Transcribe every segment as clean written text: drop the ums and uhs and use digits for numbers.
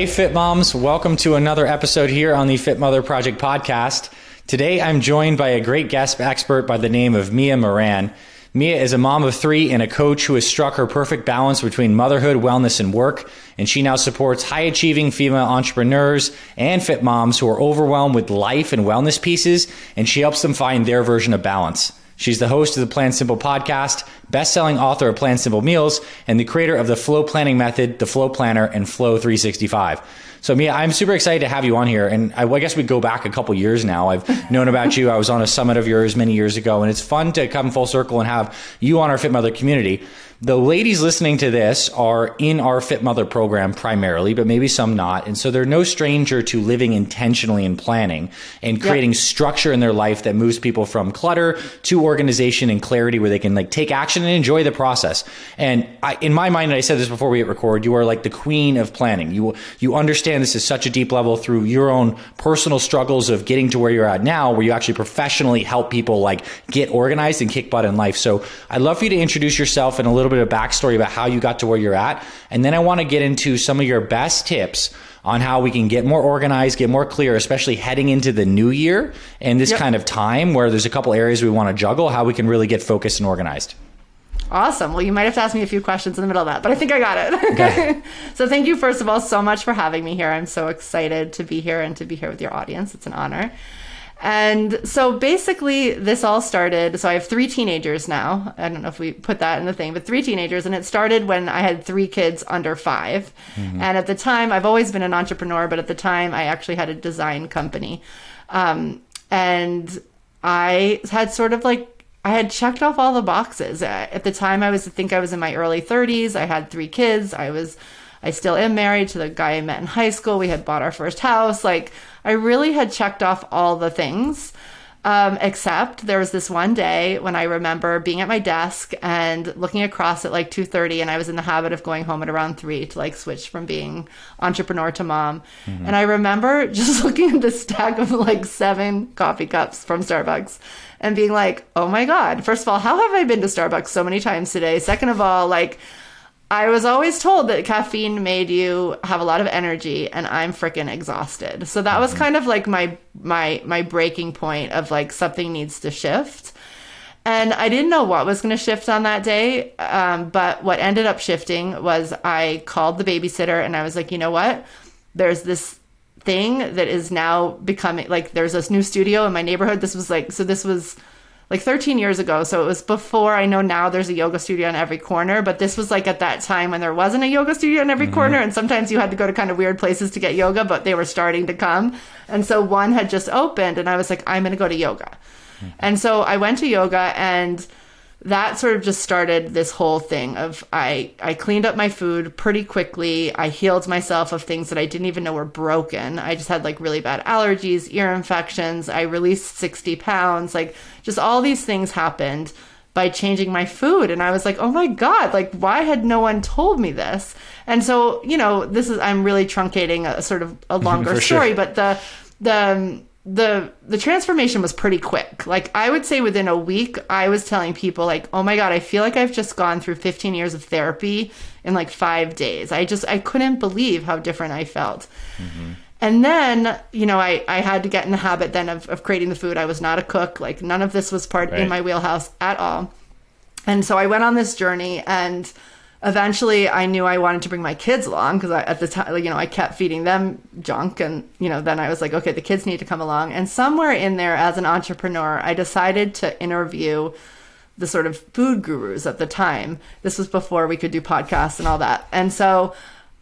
Hey Fit Moms, welcome to another episode here on the Fit Mother Project podcast. Today I'm joined by a great guest expert by the name of Mia Moran. Mia is a mom of 3 and a coach who has struck her perfect balance between motherhood, wellness, and work, and she now supports high-achieving female entrepreneurs and fit moms who are overwhelmed with life and wellness pieces, and she helps them find their version of balance. She's the host of the PlanSimple Podcast, best-selling author of PlanSimple Meals, and the creator of the Flow Planning Method, the Flow Planner, and Flow 365. So Mia, I'm super excited to have you on here. And I guess we go back a couple years now. I've known about you. I was on a summit of yours many years ago, and it's fun to come full circle and have you on our Fit Mother community. The ladies listening to this are in our Fit Mother program primarily, but maybe some not. And so they're no stranger to living intentionally and planning and creating structure in their life that moves people from clutter to organization and clarity where they can like take action and enjoy the process. And in my mind, and I said this before we hit record, you are like the queen of planning. You understand this is such a deep level through your own personal struggles of getting to where you're at now, where you actually professionally help people like get organized and kick butt in life. So I'd love for you to introduce yourself and a little bit of backstory about how you got to where you're at. And then I want to get into some of your best tips on how we can get more organized, get more clear, especially heading into the new year and this kind of time where there's a couple areas we want to juggle, how we can really get focused and organized. Awesome. Well, you might have to ask me a few questions in the middle of that, but I think I got it. Okay. So thank you, first of all, so much for having me here. I'm so excited to be here and to be here with your audience. It's an honor. And so basically this all started, so I have 3 teenagers now. I don't know if we put that in the thing, but 3 teenagers. And it started when I had 3 kids under 5. Mm-hmm. And at the time, I've always been an entrepreneur, but at the time I actually had a design company. And I had sort of like, I had checked off all the boxes. At the time, I think I was in my early 30s. I had 3 kids. I still am married to the guy I met in high school. We had bought our first house. Like, I really had checked off all the things, except there was this one day when I remember being at my desk and looking across at like 2:30, and I was in the habit of going home at around 3 to like switch from being entrepreneur to mom. Mm-hmm. And I remember just looking at this stack of like 7 coffee cups from Starbucks and being like, oh my God, first of all, how have I been to Starbucks so many times today? Second of all, like, I was always told that caffeine made you have a lot of energy, and I'm freaking exhausted. So that was kind of like my breaking point of like something needs to shift. And I didn't know what was going to shift on that day. But what ended up shifting was I called the babysitter and I was like, you know what? There's this thing that is now becoming like, there's this new studio in my neighborhood. This was like 13 years ago. So it was before, I know now there's a yoga studio on every corner, but this was like at that time when there wasn't a yoga studio on every corner. And sometimes you had to go to kind of weird places to get yoga, but they were starting to come. And so one had just opened and I was like, I'm going to go to yoga. And so I went to yoga, and that sort of just started this whole thing of I cleaned up my food pretty quickly. I healed myself of things that I didn't even know were broken. I just had like really bad allergies, ear infections. I released 60 pounds. Like just all these things happened by changing my food. And I was like, oh my God, like why had no one told me this? And so, you know, I'm really truncating a sort of a longer story, sure. But the transformation was pretty quick. Like I would say within a week, I was telling people like, oh my God, I feel like I've just gone through 15 years of therapy in like 5 days. I couldn't believe how different I felt. Mm-hmm. And then, you know, I had to get in the habit then of creating the food. I was not a cook. Like none of this was in my wheelhouse at all. And so I went on this journey, and eventually I knew I wanted to bring my kids along because at the time, you know, I kept feeding them junk. And, you know, then I was like, okay, the kids need to come along. And somewhere in there as an entrepreneur, I decided to interview the sort of food gurus at the time. This was before we could do podcasts and all that. And so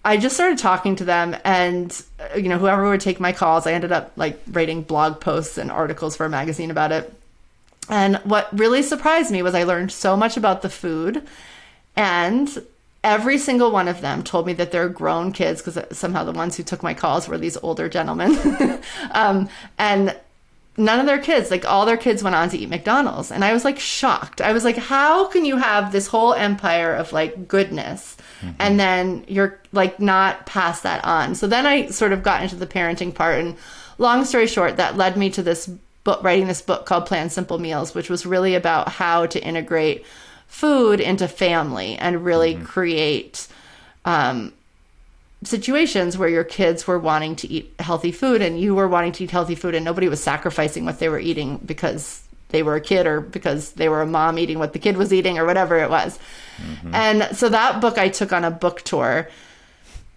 I just started talking to them, and, you know, whoever would take my calls, I ended up like writing blog posts and articles for a magazine about it. And what really surprised me was I learned so much about the food, and every single one of them told me that they're grown kids, because somehow the ones who took my calls were these older gentlemen. And none of their kids, like all their kids went on to eat McDonald's. And I was like shocked. I was like, how can you have this whole empire of like goodness and then you're like not pass that on? So then I sort of got into the parenting part, and long story short, that led me to this book, writing this book called PlanSimple Meals, which was really about how to integrate food into family and really create situations where your kids were wanting to eat healthy food and you were wanting to eat healthy food, and nobody was sacrificing what they were eating because they were a kid or because they were a mom eating what the kid was eating or whatever it was. And so that book I took on a book tour.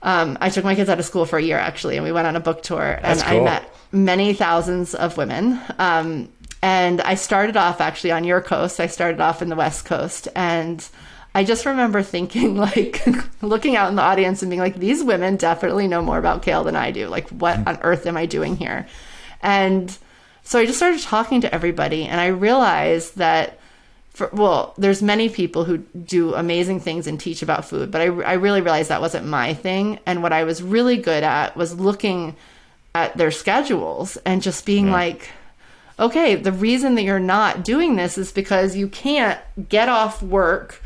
I took my kids out of school for a year, actually, and we went on a book tour. That's and cool. I met many thousands of women. And I started off actually on your coast. I started off in the West Coast. And I just remember thinking, like, looking out in the audience and being like, these women definitely know more about kale than I do. Like, what on earth am I doing here? And so I just started talking to everybody, and I realized that, there's many people who do amazing things and teach about food, but I really realized that wasn't my thing. And what I was really good at was looking at their schedules and just being like, okay, the reason that you're not doing this is because you can't get off work,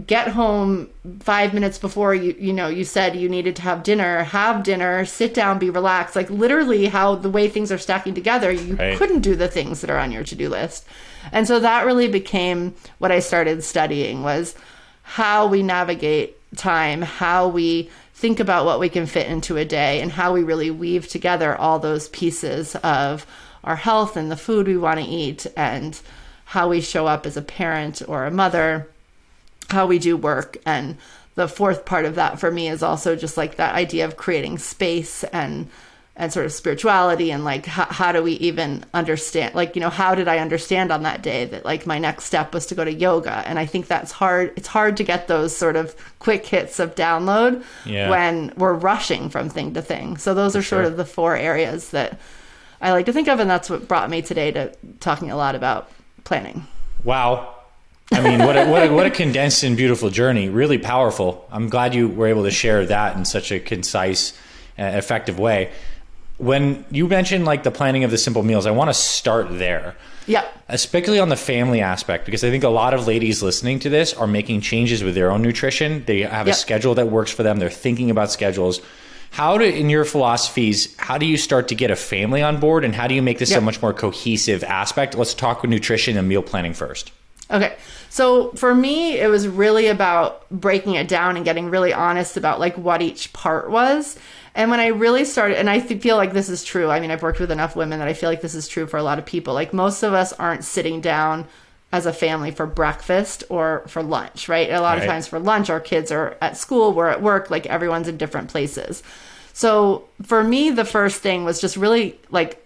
get home 5 minutes before you said you needed to have dinner, sit down, be relaxed. Like literally how the way things are stacking together, you couldn't do the things that are on your to-do list. And so that really became what I started studying, was how we navigate time, how we think about what we can fit into a day, and how we really weave together all those pieces of our health and the food we want to eat, and how we show up as a parent or a mother, how we do work. And the fourth part of that for me is also just like that idea of creating space and sort of spirituality, and like how do we even understand, like, how did I understand on that day that like my next step was to go to yoga? And I think that's hard. It's hard to get those sort of quick hits of download when we're rushing from thing to thing. So those are sort of the four areas that I like to think of, and that's what brought me today to talking a lot about planning. Wow. I mean, what a condensed and beautiful journey. Really powerful. I'm glad you were able to share that in such a concise, effective way. When you mentioned like the planning of the simple meals, I want to start there. Yeah. Especially on the family aspect, because I think a lot of ladies listening to this are making changes with their own nutrition. They have a schedule that works for them. They're thinking about schedules. In your philosophies, how do you start to get a family on board, and how do you make this a much more cohesive aspect? Let's talk with nutrition and meal planning first. Okay. So for me, it was really about breaking it down and getting really honest about like what each part was. And when I really started, and I feel like this is true. I mean, I've worked with enough women that I feel like this is true for a lot of people. Like most of us aren't sitting down as a family for breakfast or for lunch, right? A lot of times for lunch, our kids are at school, we're at work, like everyone's in different places. So for me, the first thing was just really like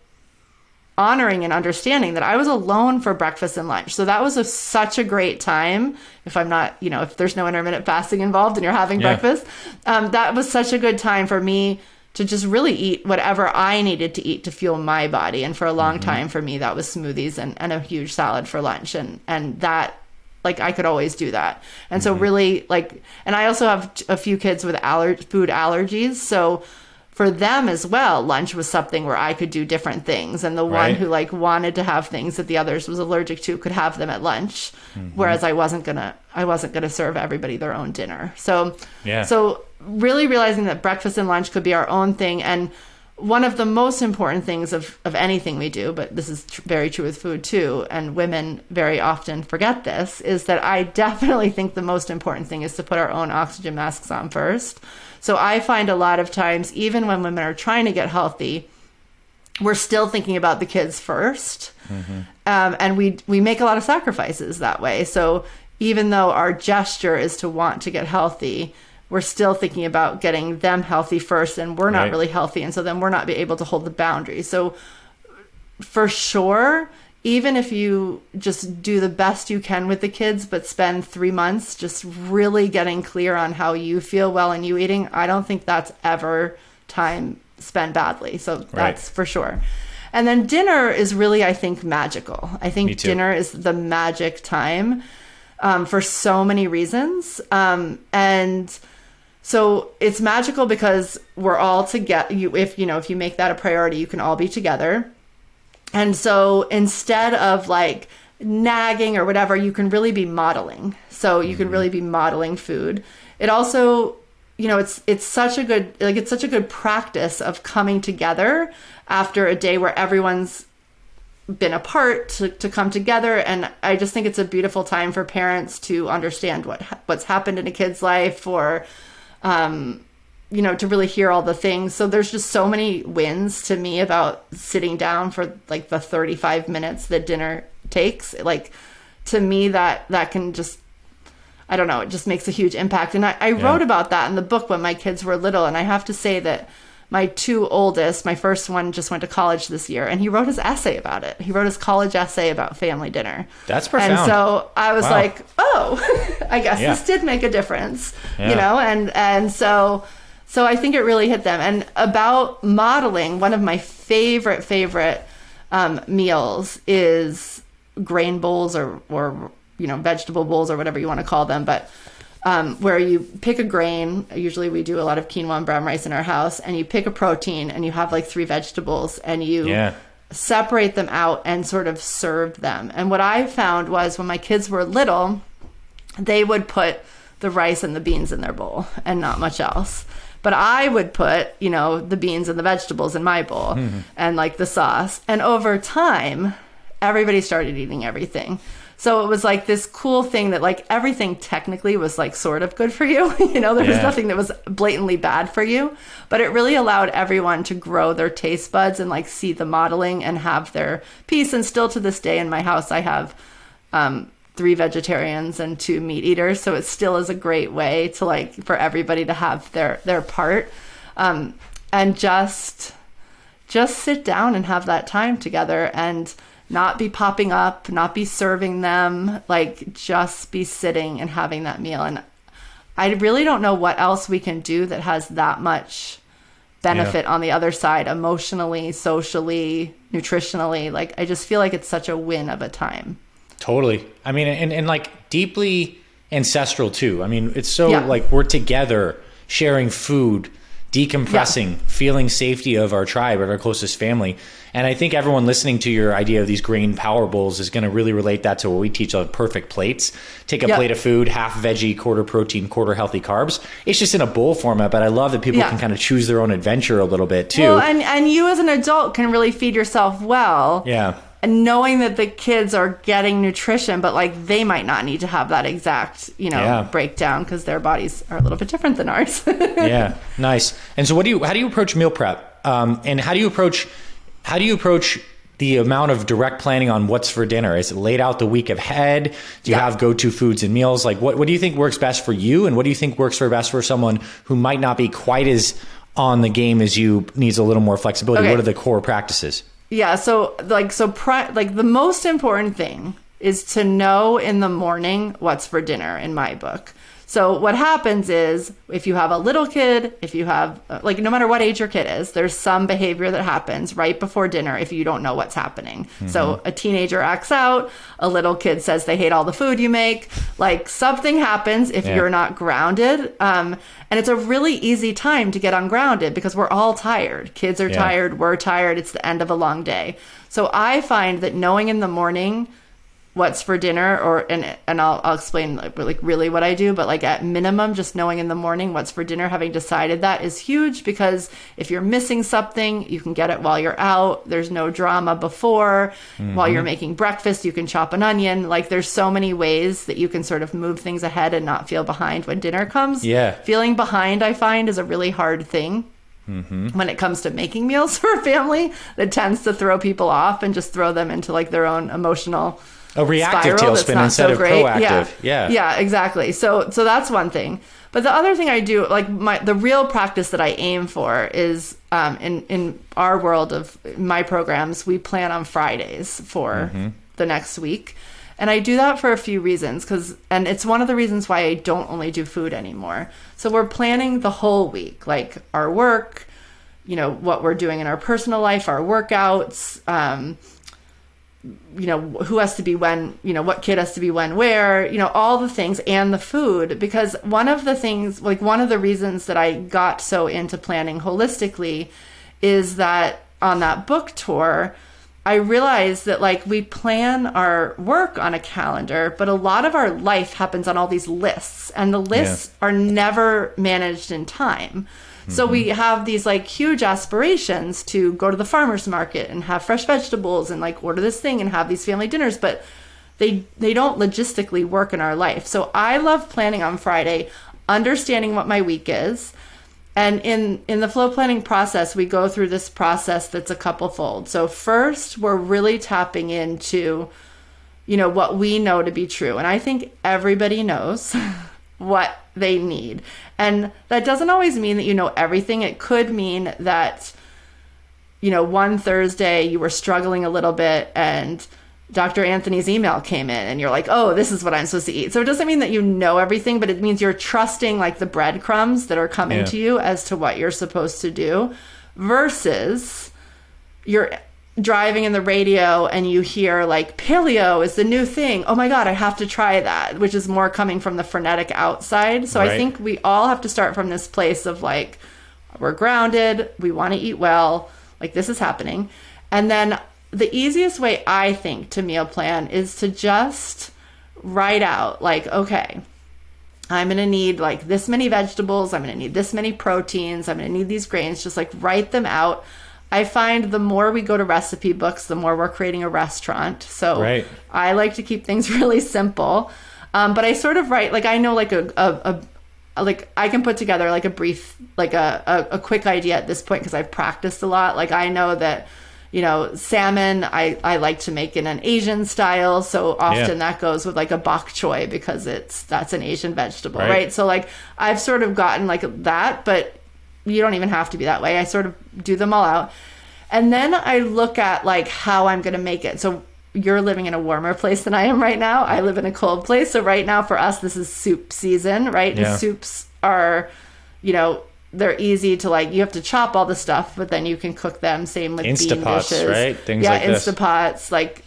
honoring and understanding that I was alone for breakfast and lunch. So that was such a great time. If I'm not, if there's no intermittent fasting involved and you're having breakfast, that was such a good time for me to just really eat whatever I needed to eat to fuel my body. And for a long time for me, that was smoothies and a huge salad for lunch. And that, like, I could always do that. And so really like, and I also have a few kids with food allergies. So for them as well, lunch was something where I could do different things. And the one who like wanted to have things that the others was allergic to could have them at lunch. Whereas I wasn't gonna serve everybody their own dinner. So really realizing that breakfast and lunch could be our own thing. And one of the most important things of anything we do, but this is very true with food too, and women very often forget this, is that I definitely think the most important thing is to put our own oxygen masks on first. So I find a lot of times, even when women are trying to get healthy, we're still thinking about the kids first. And we make a lot of sacrifices that way. So even though our gesture is to want to get healthy, we're still thinking about getting them healthy first, and we're not really healthy. And so then we're not able to hold the boundaries. So for sure, even if you just do the best you can with the kids, but spend 3 months just really getting clear on how you feel well and you eating, I don't think that's ever time spent badly. So that's for sure. And then dinner is really, I think, magical. I think dinner is the magic time for so many reasons. And so it's magical because we're all together. If you make that a priority, you can all be together. And so instead of like nagging or whatever, you can really be modeling. So you can really be modeling food. It also, it's such a good practice of coming together after a day where everyone's been apart to come together. And I just think it's a beautiful time for parents to understand what's happened in a kid's life, or to really hear all the things. So there's just so many wins to me about sitting down for like the 35 minutes that dinner takes. Like, to me, that can just, I don't know, it just makes a huge impact. And I wrote about that in the book when my kids were little. And I have to say that my two oldest, my first one just went to college this year, and he wrote his essay about it. He wrote his college essay about family dinner. That's profound. And so I was like, oh, I guess this did make a difference, and so I think it really hit them. And about modeling, one of my favorite meals is grain bowls or vegetable bowls or whatever you want to call them, but where you pick a grain. Usually we do a lot of quinoa and brown rice in our house, and you pick a protein and you have like 3 vegetables, and you separate them out and sort of serve them. And what I found was when my kids were little, they would put the rice and the beans in their bowl and not much else. But I would put, the beans and the vegetables in my bowl and like the sauce. And over time, everybody started eating everything. So it was like this cool thing that like everything technically was like sort of good for you. There was nothing that was blatantly bad for you, but it really allowed everyone to grow their taste buds and like see the modeling and have their piece. And still to this day in my house, I have 3 vegetarians and 2 meat eaters. So it still is a great way to like for everybody to have their part, and just sit down and have that time together and not be popping up, not be serving them, like just be sitting and having that meal. And I really don't know what else we can do that has that much benefit on the other side, emotionally, socially, nutritionally. Like, I just feel like it's such a win of a time. Totally. I mean, and like deeply ancestral too. I mean, it's so like we're together sharing food, decompressing, feeling safety of our tribe, of our closest family. And I think everyone listening to your idea of these grain power bowls is going to really relate that to what we teach on perfect plates. Take a plate of food, half veggie, quarter protein, quarter healthy carbs. It's just in a bowl format, but I love that people can kind of choose their own adventure a little bit too. Well, and you as an adult can really feed yourself well. Yeah. And knowing that the kids are getting nutrition, but like they might not need to have that exact, breakdown because their bodies are a little bit different than ours. Yeah, nice. And so, how do you approach meal prep? And how do you approach the amount of direct planning on what's for dinner? Is it laid out the week ahead? Do you have go-to foods and meals? Like, what do you think works best for you, and what do you think works best for someone who might not be quite as on the game as you, needs a little more flexibility? Okay. What are the core practices? Yeah, so the most important thing is to know in the morning what's for dinner in my book. So what happens is if you have a little kid, if you have no matter what age your kid is, there's some behavior that happens right before dinner if you don't know what's happening. Mm-hmm. So a teenager acts out, a little kid says they hate all the food you make, like something happens if you're not grounded. And it's a really easy time to get ungrounded because we're all tired. Kids are tired, we're tired, it's the end of a long day. So I find that knowing in the morning what's for dinner, and I'll explain like really what I do, but like at minimum, just knowing in the morning what's for dinner, having decided that is huge, because if you're missing something, you can get it while you're out. There's no drama before. Mm-hmm. While you're making breakfast, you can chop an onion. Like there's so many ways that you can sort of move things ahead and not feel behind when dinner comes. Yeah. Feeling behind, I find, is a really hard thing. Mm-hmm. When it comes to making meals for a family, that tends to throw people off and just throw them into like their own emotional a reactive tailspin instead of proactive. Yeah, exactly. So that's one thing. But the other thing I do, like the real practice that I aim for is in our world of my programs, we plan on Fridays for the next week. And I do that for a few reasons, and it's one of the reasons why I don't only do food anymore. So we're planning the whole week, like our work, what we're doing in our personal life, our workouts, who has to be when, what kid has to be when, where, all the things, and the food. Because one of the reasons that I got so into planning holistically is that on that book tour, I realized that like we plan our work on a calendar, but a lot of our life happens on all these lists, and the lists are never managed in time. So we have these like huge aspirations to go to the farmer's market and have fresh vegetables and like order this thing and have these family dinners, but they don't logistically work in our life. So I love planning on Friday, understanding what my week is, And in the flow planning process, we go through this process that's a couple-fold. So first, we're really tapping into, what we know to be true. And I think everybody knows what they need. And that doesn't always mean that you know everything. It could mean that, one Thursday you were struggling a little bit and Dr. Anthony's email came in and you're like, oh, this is what I'm supposed to eat. So it doesn't mean that you know everything, but it means you're trusting like the breadcrumbs that are coming to you as to what you're supposed to do, versus you're driving in the radio and you hear like paleo is the new thing. Oh my God, I have to try that, which is more coming from the frenetic outside. So I think we all have to start from this place of like, we're grounded, we want to eat well, like this is happening. And then the easiest way I think to meal plan is to just write out like, okay, I'm going to need like this many vegetables. I'm going to need this many proteins. I'm going to need these grains. Just like write them out. I find the more we go to recipe books, the more we're creating a restaurant. So I like to keep things really simple. But I sort of write, like, I know like like I can put together like a brief, like a quick idea at this point because I've practiced a lot. Like I know that, salmon, I like to make in an Asian style. So often that goes with like a bok choy because that's an Asian vegetable, right? So like I've sort of gotten like that, but you don't even have to be that way. I sort of do them all out. And then I look at like how I'm going to make it. So you're living in a warmer place than I am right now. I live in a cold place. So right now for us, this is soup season, right? Yeah. And soups are, they're easy to like, you have to chop all the stuff, but then you can cook them. Same with bean dishes. Right? Things like this. Yeah, Instapots, like,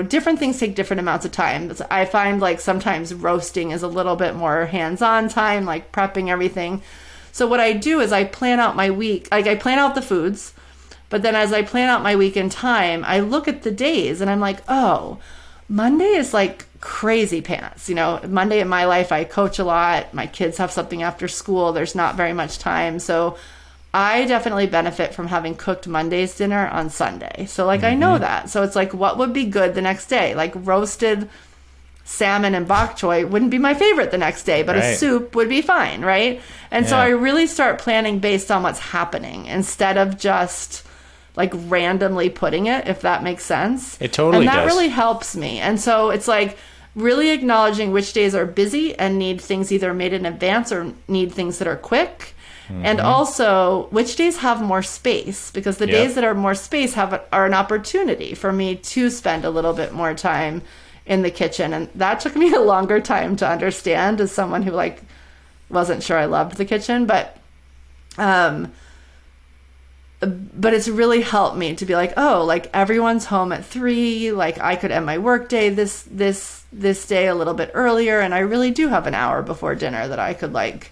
different things take different amounts of time. I find like sometimes roasting is a little bit more hands-on time, like prepping everything. So what I do is I plan out my week. Like I plan out the foods, but then as I plan out my week in time, I look at the days and I'm like, oh, Monday is like crazy pants. Monday in my life, I coach a lot. My kids have something after school. There's not very much time. So I definitely benefit from having cooked Monday's dinner on Sunday. So like, I know that. So it's like, what would be good the next day? Like roasted salmon and bok choy wouldn't be my favorite the next day, but a soup would be fine, right? And so I really start planning based on what's happening instead of just like randomly putting it, if that makes sense. It totally does. And that really helps me. And so it's like really acknowledging which days are busy and need things either made in advance or need things that are quick. And also which days have more space, because the days that are more space are an opportunity for me to spend a little bit more time in the kitchen. And that took me a longer time to understand as someone who like wasn't sure I loved the kitchen, but it's really helped me to be like, oh, like everyone's home at 3, like I could end my work day this day a little bit earlier, and I really do have an hour before dinner that I could like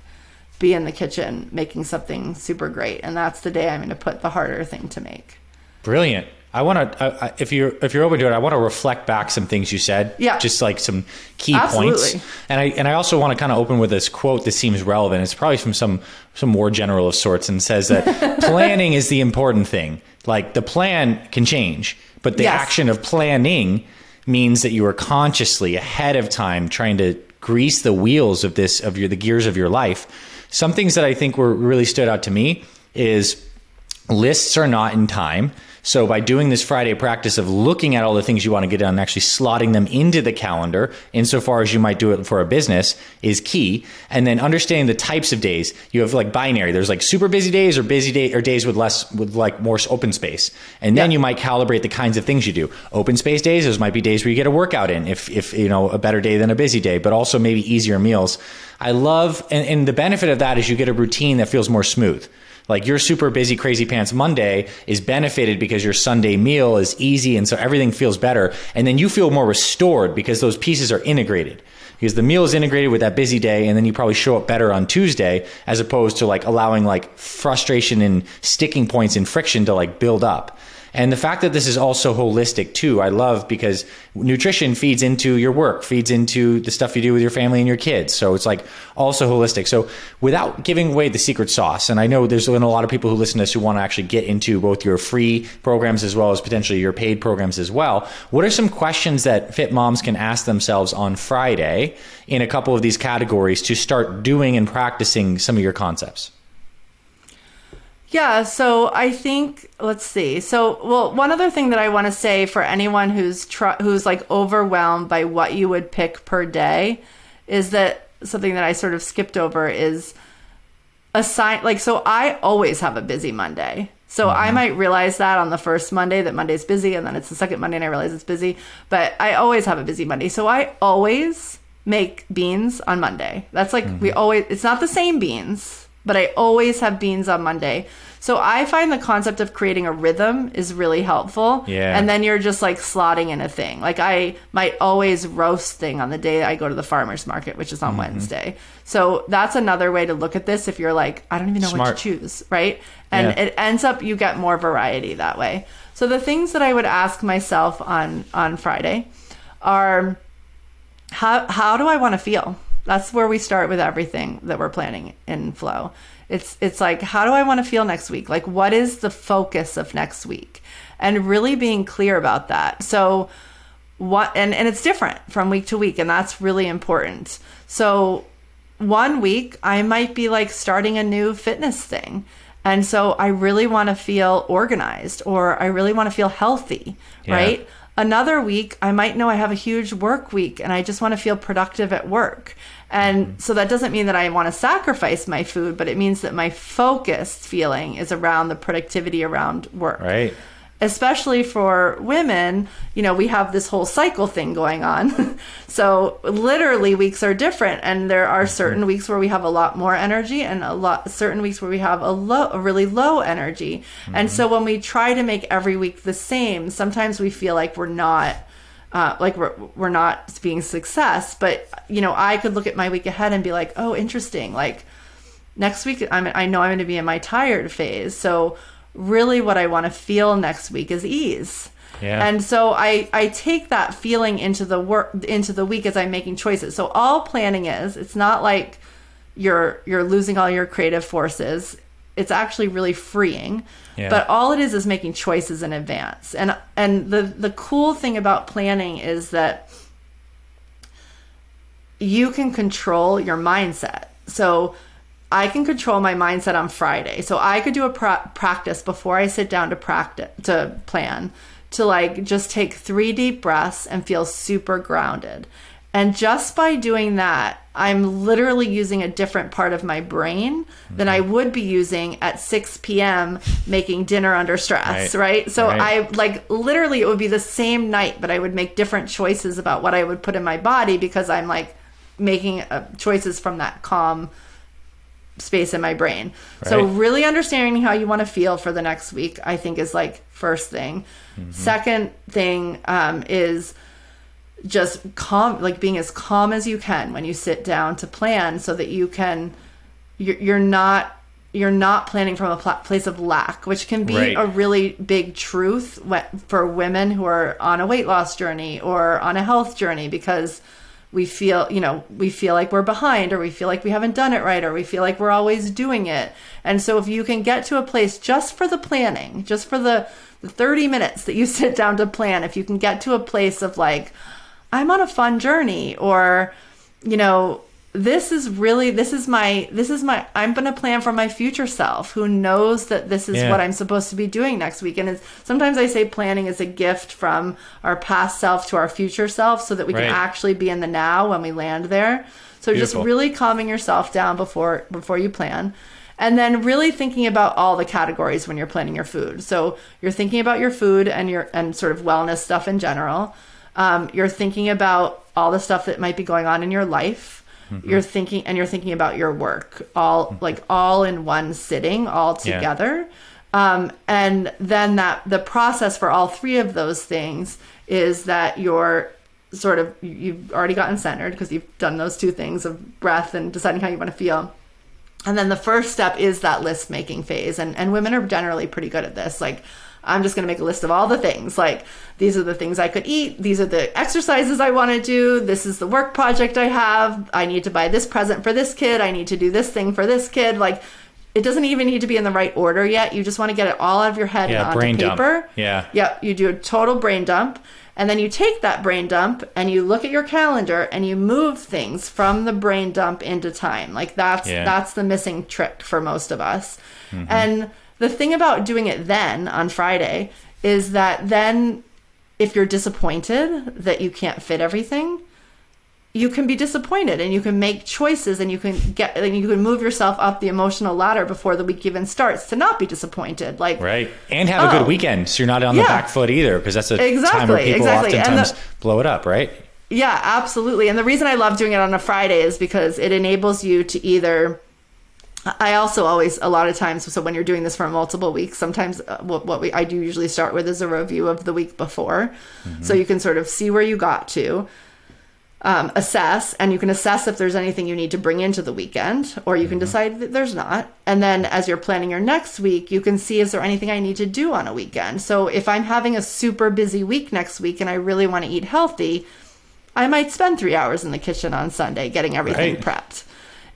be in the kitchen making something super great, and that's the day I'm going to put the harder thing to make. Brilliant. I want to, if you're open to it, I want to reflect back some things you said. Yeah. Just like some key points. And I also want to kind of open with this quote that seems relevant. It's probably from some war general of sorts, and says that planning is the important thing. Like the plan can change, but the action of planning means that you are consciously ahead of time trying to grease the wheels of the gears of your life. Some things that I think really stood out to me is lists are not in time. So by doing this Friday practice of looking at all the things you want to get done and actually slotting them into the calendar, insofar as you might do it for a business, is key. And then understanding the types of days. You have like binary. There's like super busy days or days with like more open space. And then you might calibrate the kinds of things you do. Open space days, those might be days where you get a workout in, if a better day than a busy day, but also maybe easier meals. I love, and the benefit of that is you get a routine that feels more smooth. Like your super busy, crazy pants Monday is benefited because your Sunday meal is easy, and so everything feels better. And then you feel more restored because those pieces are integrated. Because the meal is integrated with that busy day, and then you probably show up better on Tuesday, as opposed to like allowing like frustration and sticking points and friction to like build up. And the fact that this is also holistic too, I love, because nutrition feeds into your work, feeds into the stuff you do with your family and your kids. So it's like also holistic. So without giving away the secret sauce, and I know there's been a lot of people who listen to this who want to actually get into both your free programs as well as potentially your paid programs as well. What are some questions that fit moms can ask themselves on Friday in a couple of these categories to start doing and practicing some of your concepts? Yeah, so I think, let's see. So, well, one other thing that I want to say for anyone who's like overwhelmed by what you would pick per day is that something that I sort of skipped over is assign, like, so I always have a busy Monday. So I might realize that on the first Monday that Monday's busy, and then it's the second Monday and I realize it's busy, but I always have a busy Monday. So I always make beans on Monday. That's like, it's not the same beans, but I always have beans on Monday. So I find the concept of creating a rhythm is really helpful. Yeah. And then you're just like slotting in a thing. Like I might always roast thing on the day I go to the farmer's market, which is on Wednesday. So that's another way to look at this if you're like, I don't even know what to choose, right? And it ends up, you get more variety that way. So the things that I would ask myself on Friday are, how do I want to feel? That's where we start with everything that we're planning in Flow. It's like, how do I want to feel next week? Like, what is the focus of next week? And really being clear about that. So and it's different from week to week, and that's really important. So one week I might be like starting a new fitness thing. And so I really want to feel organized, or I really want to feel healthy, right? Another week, I might know I have a huge work week and I just want to feel productive at work. And so that doesn't mean that I want to sacrifice my food, but it means that my focused feeling is around the productivity around work. Right. Especially for women, we have this whole cycle thing going on. So literally weeks are different, and there are certain weeks where we have a lot more energy and certain weeks where we have a really low energy. And so when we try to make every week the same, sometimes we feel like we're not we're not being success. But I could look at my week ahead and be like, oh, interesting. Like next week, I know I'm going to be in my tired phase. So really what I want to feel next week is ease. Yeah. And so I take that feeling into the week as I'm making choices. So all planning it's not like you're losing all your creative forces. It's actually really freeing. Yeah. But all it is making choices in advance. And the cool thing about planning is that you can control your mindset. So I can control my mindset on Friday. So I could do a practice before I sit down to plan, to like just take 3 deep breaths and feel super grounded. And just by doing that, I'm literally using a different part of my brain than I would be using at 6 p.m. making dinner under stress, right? So I literally it would be the same night, but I would make different choices about what I would put in my body because I'm like making choices from that calm space in my brain. Right. So really understanding how you want to feel for the next week, I think is like first thing. Second thing is just calm, like being as calm as you can when you sit down to plan, so that you're not planning from a place of lack, which can be a really big truth for women who are on a weight loss journey or on a health journey, because we feel like we're behind, or we feel like we haven't done it right, or we feel like we're always doing it. And so if you can get to a place just for the planning, just for the 30 minutes that you sit down to plan, if you can get to a place of like, I'm on a fun journey, or, this is my, I'm going to plan for my future self who knows that this is what I'm supposed to be doing next week. And sometimes I say planning is a gift from our past self to our future self, so that we can actually be in the now when we land there. So Beautiful. Just really calming yourself down before you plan. And then really thinking about all the categories when you're planning your food. So you're thinking about your food and sort of wellness stuff in general. You're thinking about all the stuff that might be going on in your life. You're thinking about your work, all in one sitting, all together. And then the process for all three of those things is that you've already gotten centered because you've done those two things of breath and deciding how you want to feel. And then the first step is that list making phase. And women are generally pretty good at this. Like, I'm just going to make a list of all the things. Like, these are the things I could eat. These are the exercises I want to do. This is the work project I have. I need to buy this present for this kid. I need to do this thing for this kid. Like, it doesn't even need to be in the right order yet. You just want to get it all out of your head and onto brain paper. Dump. Yeah. Yep. You do a total brain dump. And then you take that brain dump and you look at your calendar and you move things from the brain dump into time. Like that's the missing trick for most of us. And the thing about doing it then on Friday is that then if you're disappointed that you can't fit everything, you can be disappointed and you can make choices and you can move yourself up the emotional ladder before the week even starts to not be disappointed. Like, right. And have a good weekend. So you're not on the back foot either, because that's a time where people oftentimes blow it up, right? Yeah, absolutely. And the reason I love doing it on a Friday is because it enables you to either, I also always, a lot of times, so when you're doing this for multiple weeks, sometimes I do usually start with is a review of the week before. Mm-hmm. So you can sort of see where you got to. Assess, and you can assess if there's anything you need to bring into the weekend, or you can decide that there's not. And then as you're planning your next week, you can see, is there anything I need to do on a weekend? So if I'm having a super busy week next week and I really want to eat healthy, I might spend 3 hours in the kitchen on Sunday getting everything prepped.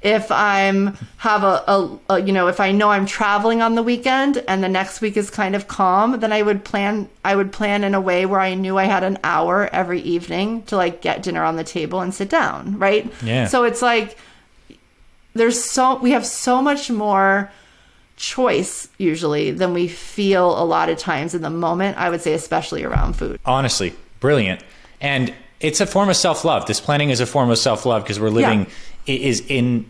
If I'm if I know I'm traveling on the weekend and the next week is kind of calm, then I would plan in a way where I knew I had an hour every evening to like get dinner on the table and sit down, right? Yeah. So it's like we have so much more choice usually than we feel a lot of times in the moment, I would say, especially around food. Honestly, brilliant. And it's a form of self-love. This planning is a form of self-love because we're living is in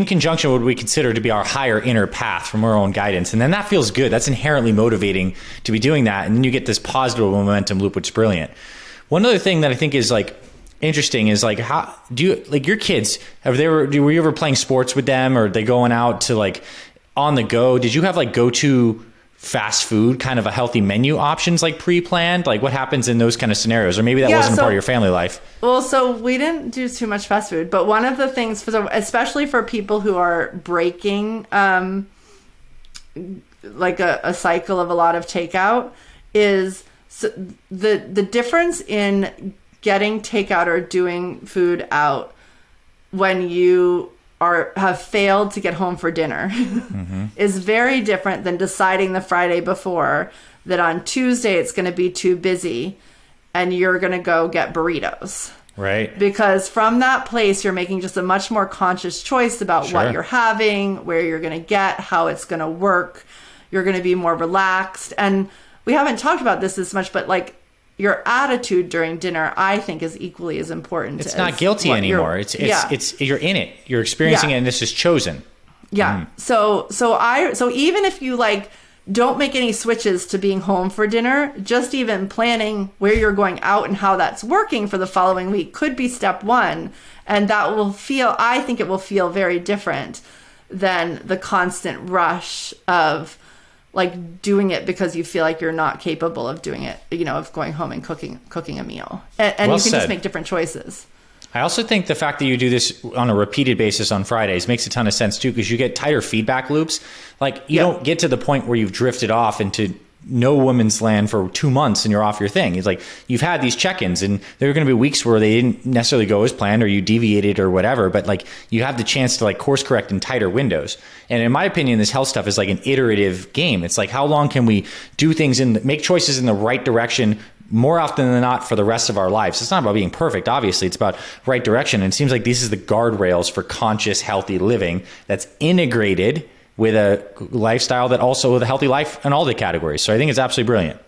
conjunction with what we consider to be our higher inner path from our own guidance. And then that feels good. That's inherently motivating to be doing that. And then you get this positive momentum loop, which is brilliant. One other thing that I think is like interesting is like, how do you, like your kids, were you ever playing sports with them, or are they going out to like on the go? Did you have like go-to fast food, kind of a healthy menu options like pre-planned? Like what happens in those kind of scenarios? Or maybe that wasn't part of your family life. Well, so we didn't do too much fast food, but one of the things, especially for people who are breaking like a cycle of a lot of takeout, is the difference in getting takeout or doing food out when you have failed to get home for dinner is very different than deciding the Friday before that on Tuesday it's going to be too busy and you're going to go get burritos. Right. Because from that place, you're making just a much more conscious choice about what you're having, where you're going to get, how it's going to work. You're going to be more relaxed. And we haven't talked about this as much, but like, your attitude during dinner, I think, is equally as important. It's not guilty anymore. It's you're in it. You're experiencing it, and this is chosen. Yeah. So even if you like don't make any switches to being home for dinner, just even planning where you're going out and how that's working for the following week could be step one, and that will feel. I think it will feel very different than the constant rush of like doing it because you feel like you're not capable of doing it, of going home and cooking a meal. And you can just make different choices. I also think the fact that you do this on a repeated basis on Fridays makes a ton of sense too, because you get tighter feedback loops. Like you don't get to the point where you've drifted off into no woman's land for 2 months and you're off your thing. It's like you've had these check-ins, and there are going to be weeks where they didn't necessarily go as planned or you deviated or whatever, but like you have the chance to like course correct in tighter windows. And in my opinion, this health stuff is like an iterative game. It's like, how long can we do things make choices in the right direction more often than not for the rest of our lives? It's not about being perfect, obviously. It's about right direction. And it seems like this is the guardrails for conscious, healthy living that's integrated with a lifestyle that also with a healthy life in all the categories. So I think it's absolutely brilliant.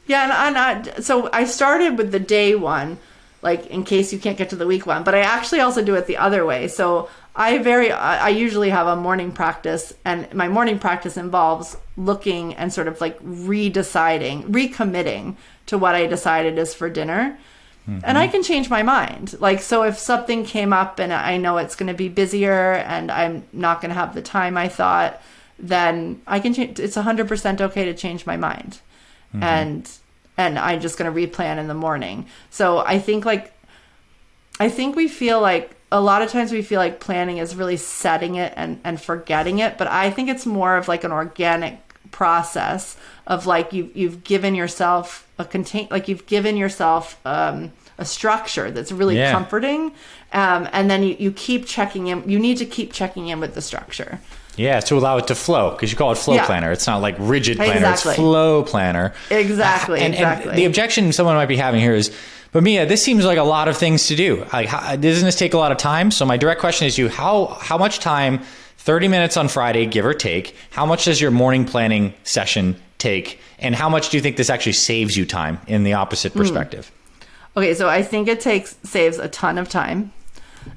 Yeah, so I started with the day one, like in case you can't get to the week one, but I actually also do it the other way. So I usually have a morning practice, and my morning practice involves looking and sort of like recommitting to what I decided is for dinner. And I can change my mind. Like, so if something came up and I know it's going to be busier and I'm not going to have the time I thought, then I can change. It's 100% okay to change my mind. And I'm just going to replan in the morning. So I think we feel like a lot of times we feel like planning is really setting it and forgetting it. But I think it's more of like an organic process of like you've given yourself a structure that's really comforting, and then you keep checking in. You need to keep checking in with the structure. Yeah, to allow it to flow, because you call it flow planner. It's not like rigid planner, it's flow planner. Exactly. And the objection someone might be having here is, but Mia, this seems like a lot of things to do. Like, doesn't this take a lot of time? So my direct question is how much time 30 minutes on Friday, give or take. How much does your morning planning session take? And how much do you think this actually saves you time in the opposite perspective? Okay, so I think it saves a ton of time.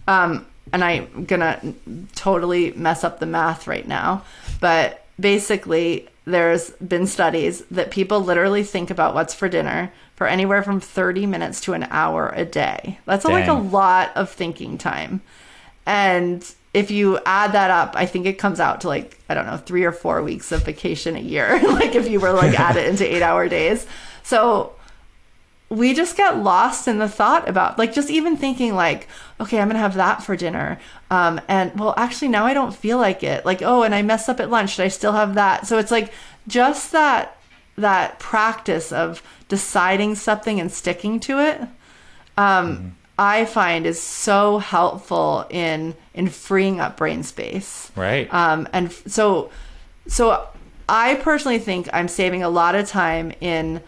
And I'm going to totally mess up the math right now. But basically, there's been studies that people literally think about what's for dinner for anywhere from 30 minutes to an hour a day. That's like a lot of thinking time. And if you add that up, I think it comes out to like, I don't know, 3 or 4 weeks of vacation a year. Like if you were like add it into 8-hour days. So we just get lost in the thought about like just even thinking like, okay, I'm going to have that for dinner. And well, actually now I don't feel like it. Like, oh, and I messed up at lunch. Should I still have that? So it's like just that practice of deciding something and sticking to it. I find is so helpful in freeing up brain space. Right. And so I personally think I'm saving a lot of time in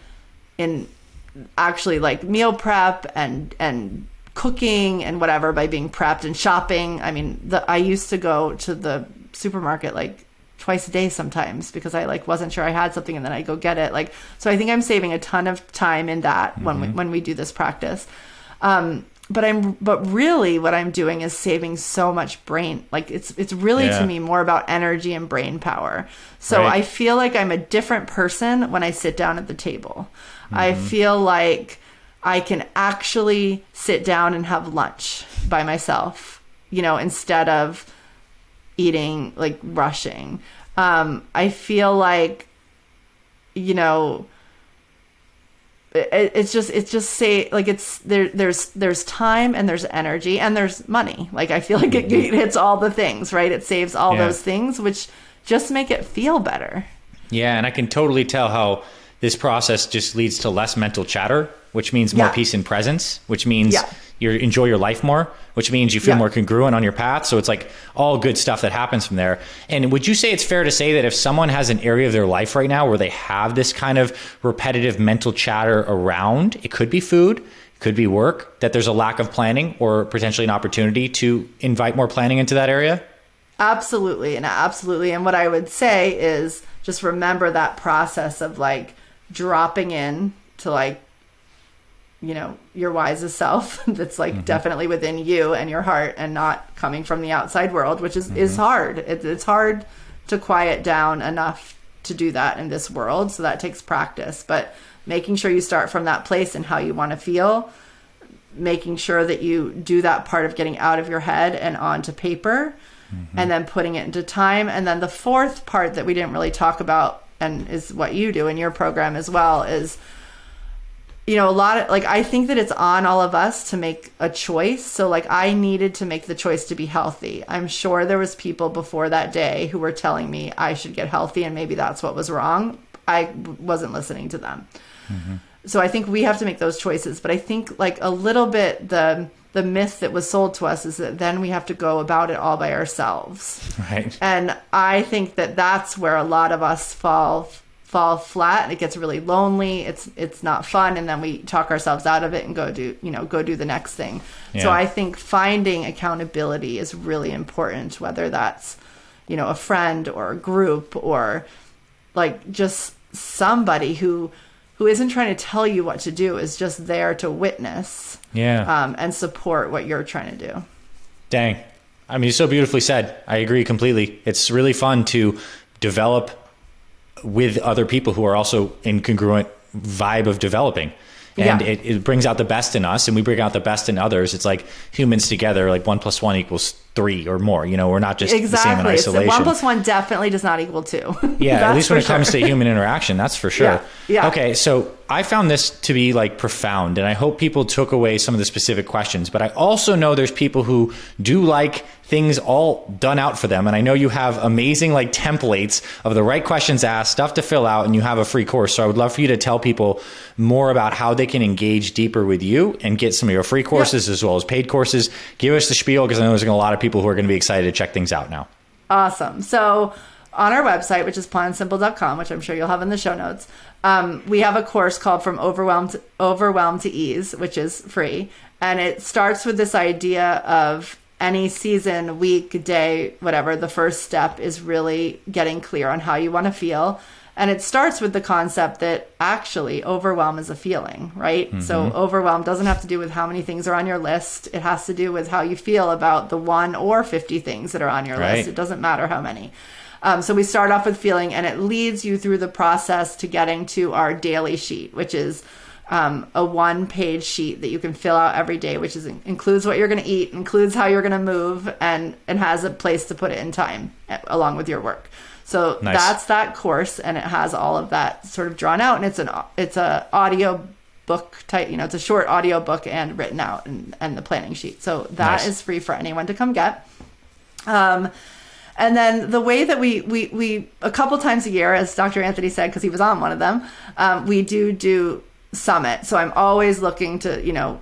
actually like meal prep and cooking and whatever by being prepped and shopping. I mean, I used to go to the supermarket like twice a day sometimes because I like wasn't sure I had something and then I go get it. Like, so I think I'm saving a ton of time in that when we do this practice. But really what I'm doing is saving so much brain. Like it's really to me more about energy and brain power. So I feel like I'm a different person when I sit down at the table. I feel like I can actually sit down and have lunch by myself, instead of eating, like rushing. I feel like, it's just say like there's time and there's energy and there's money. Like I feel like it hits all the things, right? It saves all those things, which just make it feel better. Yeah. And I can totally tell how this process just leads to less mental chatter, which means more peace and presence, which means you enjoy your life more, which means you feel more congruent on your path. So it's like all good stuff that happens from there. And would you say it's fair to say that if someone has an area of their life right now where they have this kind of repetitive mental chatter around, it could be food, it could be work, that there's a lack of planning or potentially an opportunity to invite more planning into that area? Absolutely. And what I would say is just remember that process of like dropping in to like, your wisest self that's like definitely within you and your heart and not coming from the outside world, which is hard. It's hard to quiet down enough to do that in this world. So that takes practice, but making sure you start from that place and how you want to feel, making sure that you do that part of getting out of your head and onto paper and then putting it into time. And then the fourth part that we didn't really talk about and is what you do in your program as well is, a lot of like, I think that it's on all of us to make a choice. So like I needed to make the choice to be healthy. I'm sure there was people before that day who were telling me I should get healthy and maybe that's what was wrong. I wasn't listening to them. So I think we have to make those choices. But I think like a little bit the myth that was sold to us is that then we have to go about it all by ourselves. Right. And I think that that's where a lot of us fall flat and it gets really lonely. It's not fun. And then we talk ourselves out of it and go do the next thing. Yeah. So I think finding accountability is really important, whether that's, a friend or a group or like just somebody who isn't trying to tell you what to do, is just there to witness and support what you're trying to do. Dang. I mean, so beautifully said. I agree completely. It's really fun to develop with other people who are also in congruent vibe of developing. And it brings out the best in us and we bring out the best in others. It's like humans together, like 1 + 1 = 3 or more. We're not just the same in isolation. So 1 + 1 definitely does not equal 2. Yeah, at least when it comes to human interaction, that's for sure. Yeah. Okay, so I found this to be like profound and I hope people took away some of the specific questions. But I also know there's people who do like things all done out for them. And I know you have amazing like templates of the right questions asked, stuff to fill out, and you have a free course. So I would love for you to tell people more about how they can engage deeper with you and get some of your free courses as well as paid courses. Give us the spiel because I know there's a lot of people who are going to be excited to check things out now. Awesome. So on our website, which is PlanSimple.com, which I'm sure you'll have in the show notes, we have a course called From Overwhelmed to Ease, which is free. And it starts with this idea of any season, week, day, whatever, the first step is really getting clear on how you want to feel. And it starts with the concept that actually overwhelm is a feeling, right? Mm-hmm. So overwhelm doesn't have to do with how many things are on your list. It has to do with how you feel about the 1 or 50 things that are on your list. It doesn't matter how many. So we start off with feeling, and it leads you through the process to getting to our daily sheet, which is a 1-page sheet that you can fill out every day, which includes what you're going to eat, includes how you're going to move, and has a place to put it in time along with your work. So that's that course, and it has all of that sort of drawn out, and it's a audio book type, it's a short audio book and written out, and the planning sheet. So that is free for anyone to come get. And then the way that we a couple times a year, as Dr. Anthony said, because he was on one of them, we do summit. So I'm always looking to,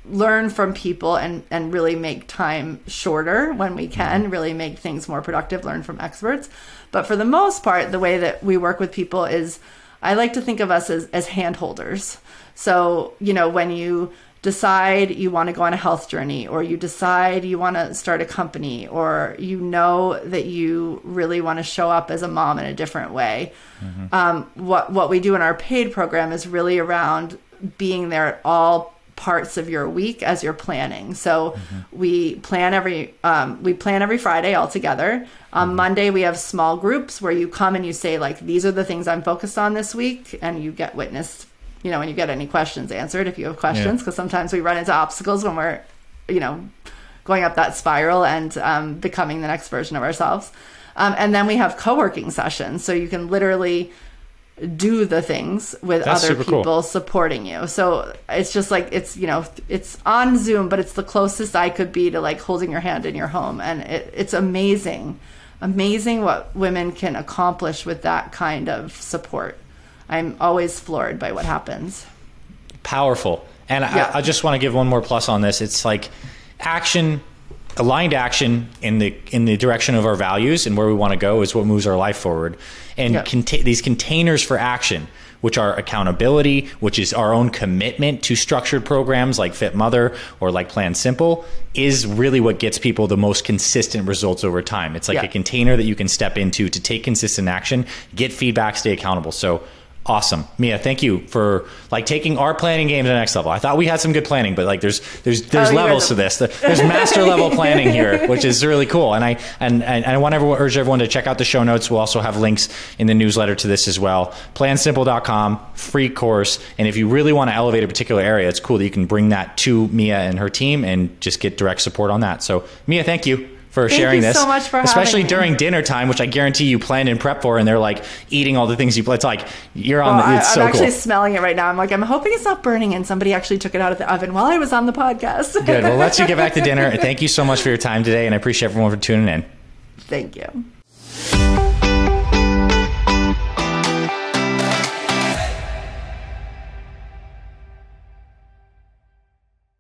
learn from people and really make time shorter when we can, really make things more productive, learn from experts. But for the most part, the way that we work with people is, I like to think of us as hand holders. So, when you decide you want to go on a health journey, or you decide you want to start a company, or that you really want to show up as a mom in a different way. Mm-hmm. What we do in our paid program is really around being there at all parts of your week as you're planning. So we plan every Friday all together. On Monday, we have small groups where you come and you say, like, these are the things I'm focused on this week, and you get witnessed, and you get any questions answered if you have questions, because sometimes we run into obstacles when we're, going up that spiral and becoming the next version of ourselves. And then we have co-working sessions. So you can literally do the things with other people supporting you. So it's just like, it's on Zoom, but it's the closest I could be to like holding your hand in your home. And it's amazing what women can accomplish with that kind of support. I'm always floored by what happens. Powerful. And I just want to give one more plus on this. It's like aligned action in the direction of our values and where we want to go is what moves our life forward. And these containers for action, which are accountability, which is our own commitment to structured programs like Fit Mother or like PlanSimple, is really what gets people the most consistent results over time. It's like a container that you can step into to take consistent action, get feedback, stay accountable. So awesome. Mia, thank you for like taking our planning game to the next level. I thought we had some good planning, but like there's levels to this. There's master level planning here, which is really cool. And I want to urge everyone to check out the show notes. We'll also have links in the newsletter to this as well. PlanSimple.com, free course. And if you really want to elevate a particular area, it's cool that you can bring that to Mia and her team and just get direct support on that. So Mia, thank you for sharing this. Thank you so much for especially having me. During dinner time, which I guarantee you planned and prep for, and they're like eating all the things you planned. It's like you're on. It's so cool. I'm actually smelling it right now. I'm like, I'm hoping it's not burning, and somebody actually took it out of the oven while I was on the podcast. Good. Well, let's you get back to dinner. Thank you so much for your time today, and I appreciate everyone for tuning in. Thank you.